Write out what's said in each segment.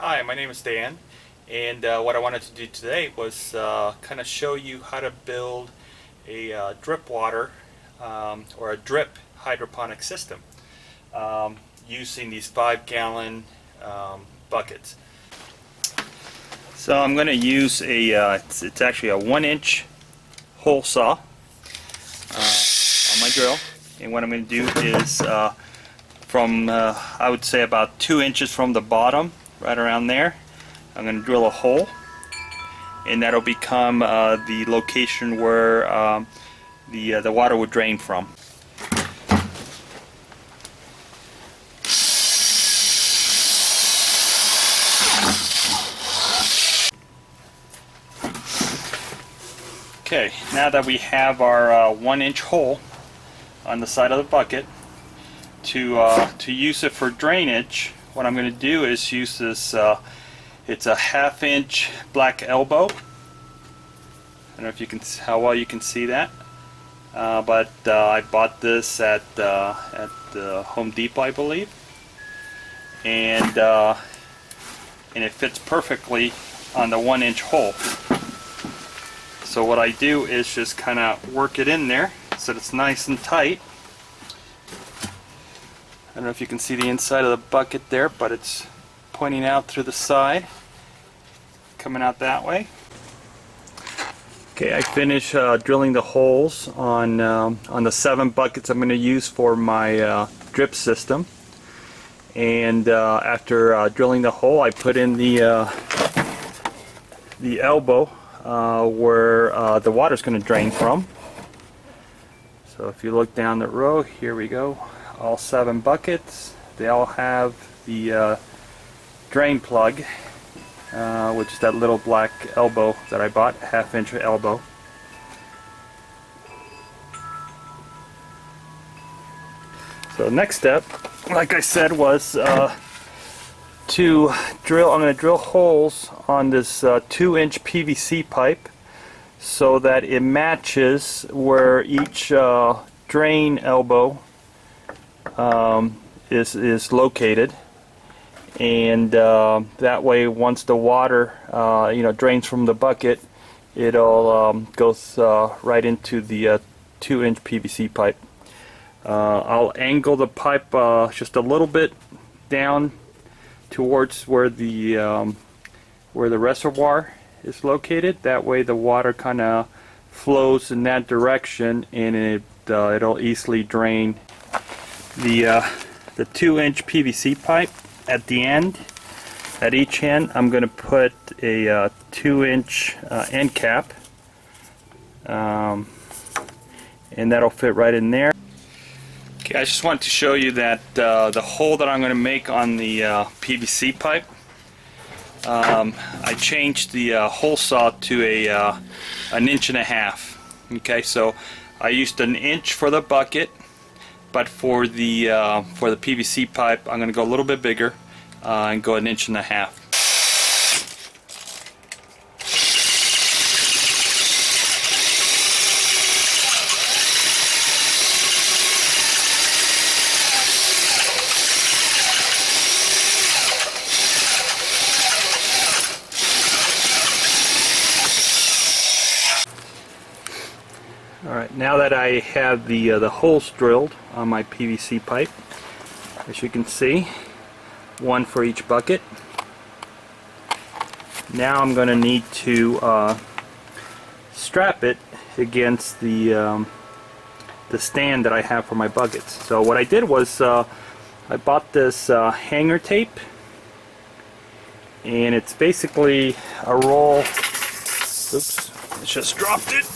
Hi, my name is Dan, and what I wanted to do today was kind of show you how to build a drip water or a drip hydroponic system using these 5-gallon buckets. So I'm going to use it's actually a 1-inch hole saw on my drill, and what I'm going to do is from I would say about 2 inches from the bottom, right around there, I'm going to drill a hole, and that'll become the location where the water would drain from. Okay, now that we have our 1-inch hole on the side of the bucket, to use it for drainage, what I'm going to do is use this, it's a 1/2-inch black elbow. I don't know if you can, how well you can see that, but I bought this at Home Depot, I believe, and it fits perfectly on the 1-inch hole. So what I do is just kind of work it in there so that it's nice and tight. I don't know if you can see the inside of the bucket there, but it's pointing out through the side, coming out that way. Okay, I finished drilling the holes on the 7 buckets I'm going to use for my drip system. And after drilling the hole, I put in the elbow where the water's going to drain from. So if you look down the row, here we go. All 7 buckets, they all have the drain plug, which is that little black elbow that I bought, 1/2-inch elbow. So the next step, like I said, was to drill. I'm going to drill holes on this 2-inch PVC pipe so that it matches where each drain elbow is located, and that way once the water drains from the bucket, it'll goes right into the 2-inch PVC pipe. I'll angle the pipe just a little bit down towards where the reservoir is located. That way the water kind of flows in that direction, and it'll easily drain. The 2-inch PVC pipe at the end, at each end, I'm going to put a 2-inch end cap, and that'll fit right in there. Okay, I just wanted to show you that the hole that I'm going to make on the PVC pipe, I changed the hole saw to an 1.5 inches. Okay, so I used 1 inch for the bucket, but for the PVC pipe, I'm going to go a little bit bigger and go 1.5 inches. Alright, now that I have the holes drilled on my PVC pipe, as you can see, 1 for each bucket. Now I'm going to need to strap it against the stand that I have for my buckets. So what I did was I bought this hanger tape, and it's basically a roll. Oops, I just dropped it.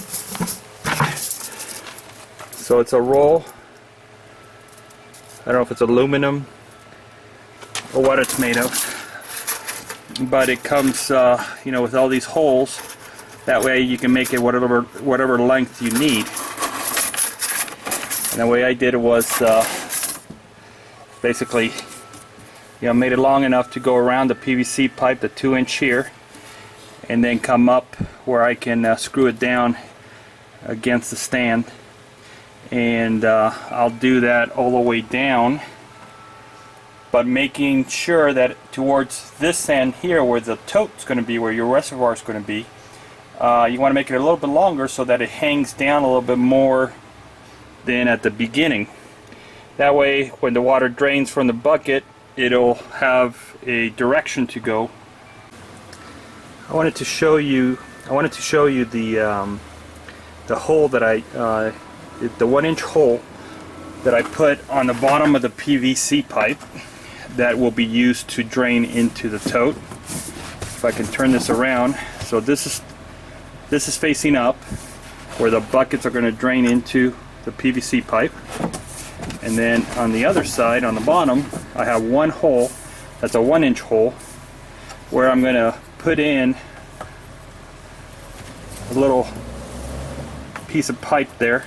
So it's a roll. I don't know if it's aluminum or what it's made of, but it comes with all these holes. That way you can make it whatever length you need. And the way I did it was basically made it long enough to go around the PVC pipe, the 2-inch here, and then come up where I can screw it down against the stand. And I'll do that all the way down but making sure that towards this end here where the tote's going to be, where your reservoir is going to be, you want to make it a little bit longer so that it hangs down a little bit more than at the beginning. That way when the water drains from the bucket, it'll have a direction to go. I wanted to show you the hole that the 1-inch hole that I put on the bottom of the PVC pipe that will be used to drain into the tote. If I can turn this around, so this is facing up where the buckets are going to drain into the PVC pipe, and then on the other side on the bottom I have one hole that's a 1-inch hole where I'm going to put in a little piece of pipe there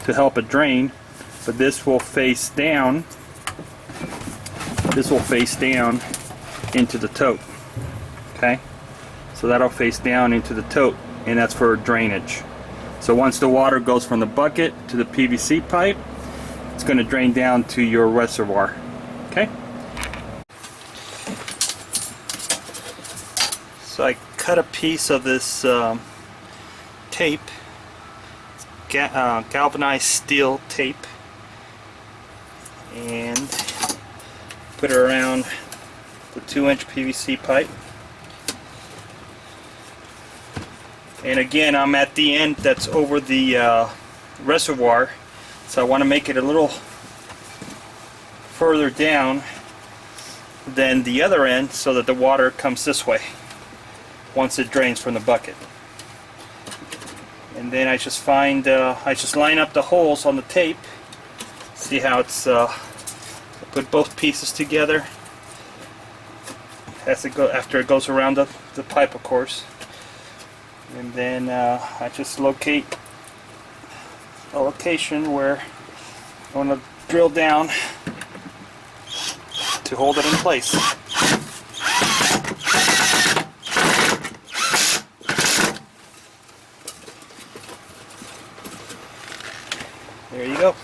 to help it drain, but this will face down. This will face down into the tote. Okay, so that'll face down into the tote, and that's for drainage. So once the water goes from the bucket to the PVC pipe, it's going to drain down to your reservoir. Okay. So I cut a piece of this tape, galvanized steel tape, and put it around the 2-inch PVC pipe. And again, I'm at the end that's over the reservoir, so I want to make it a little further down than the other end so that the water comes this way once it drains from the bucket. And then I just line up the holes on the tape. See how it's put both pieces together after it goes around the pipe, of course. And then I just locate a location where I want to drill down to hold it in place. There you go.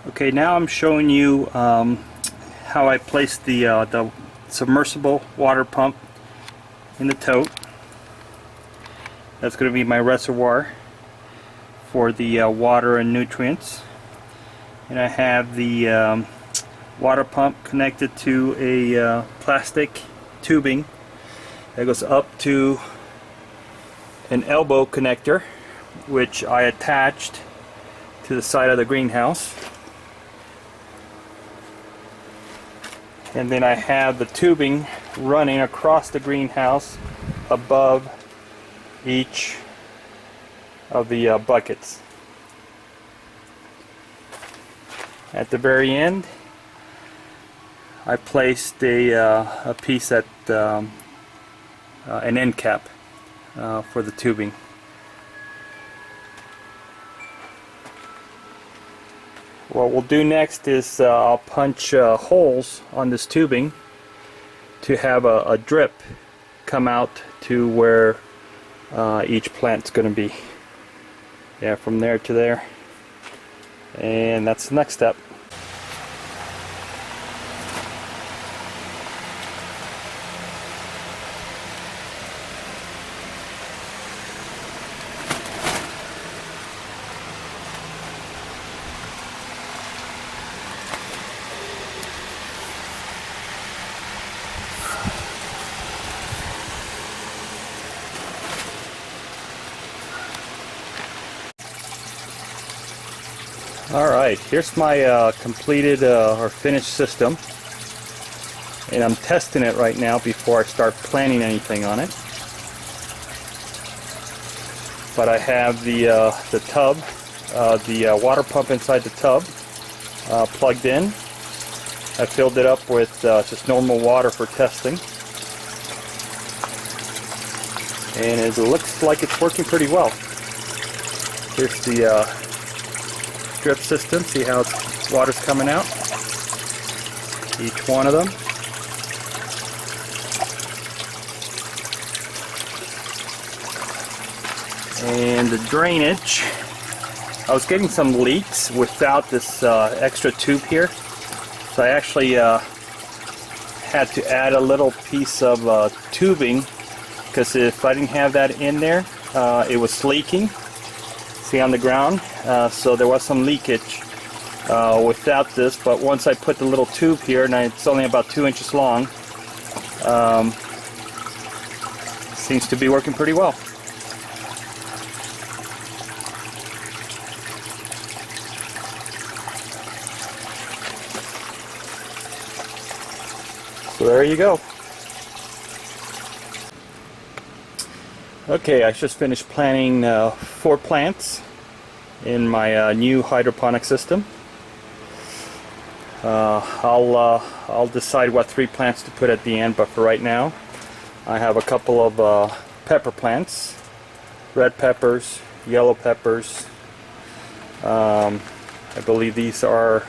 Okay, now I'm showing you how I placed the submersible water pump in the tote. That's going to be my reservoir for the water and nutrients. And I have the water pump connected to a plastic tubing that goes up to an elbow connector, which I attached to the side of the greenhouse. And then I have the tubing running across the greenhouse above each of the buckets. At the very end, I placed a piece at an end cap for the tubing. What we'll do next is I'll punch holes on this tubing to have a drip come out to where each plant's going to be. Yeah, from there to there. And that's the next step. Alright, here's my completed or finished system, and I'm testing it right now before I start planting anything on it. But I have the tub, the water pump inside the tub plugged in. I filled it up with just normal water for testing, and it looks like it's working pretty well. Here's the drip system. See how water's coming out? Each one of them. And the drainage, I was getting some leaks without this extra tube here, so I actually had to add a little piece of tubing, because if I didn't have that in there, it was leaking. See on the ground? So there was some leakage without this, but once I put the little tube here, and it's only about 2 inches long, seems to be working pretty well. So there you go. Okay, I just finished planting 4 plants in my new hydroponic system. I'll decide what 3 plants to put at the end, but for right now I have a couple of pepper plants, red peppers, yellow peppers. I believe these are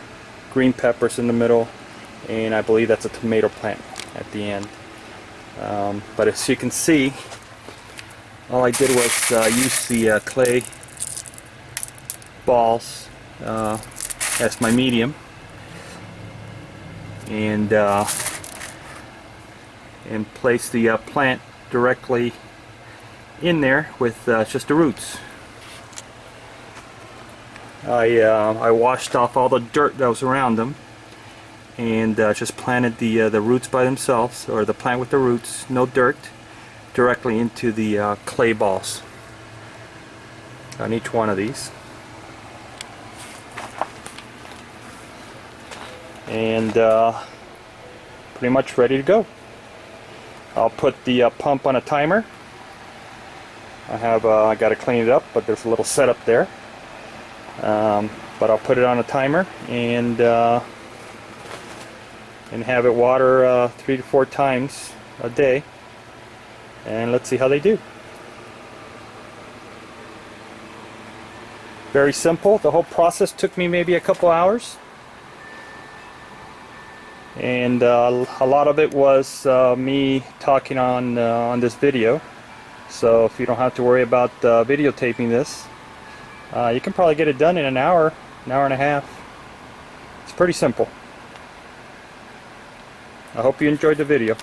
green peppers in the middle, and I believe that's a tomato plant at the end. But as you can see, all I did was use the clay balls as my medium, and place the plant directly in there with just the roots. I washed off all the dirt that was around them, and just planted the roots by themselves, or the plant with the roots, no dirt, directly into the clay balls on each one of these. And pretty much ready to go. I'll put the pump on a timer. I got to clean it up, but there's a little setup there. But I'll put it on a timer and have it water 3 to 4 times a day, and let's see how they do. Very simple. The whole process took me maybe a couple hours, and a lot of it was me talking on this video. So if you don't have to worry about videotaping this, you can probably get it done in an hour and a half. It's pretty simple. I hope you enjoyed the video.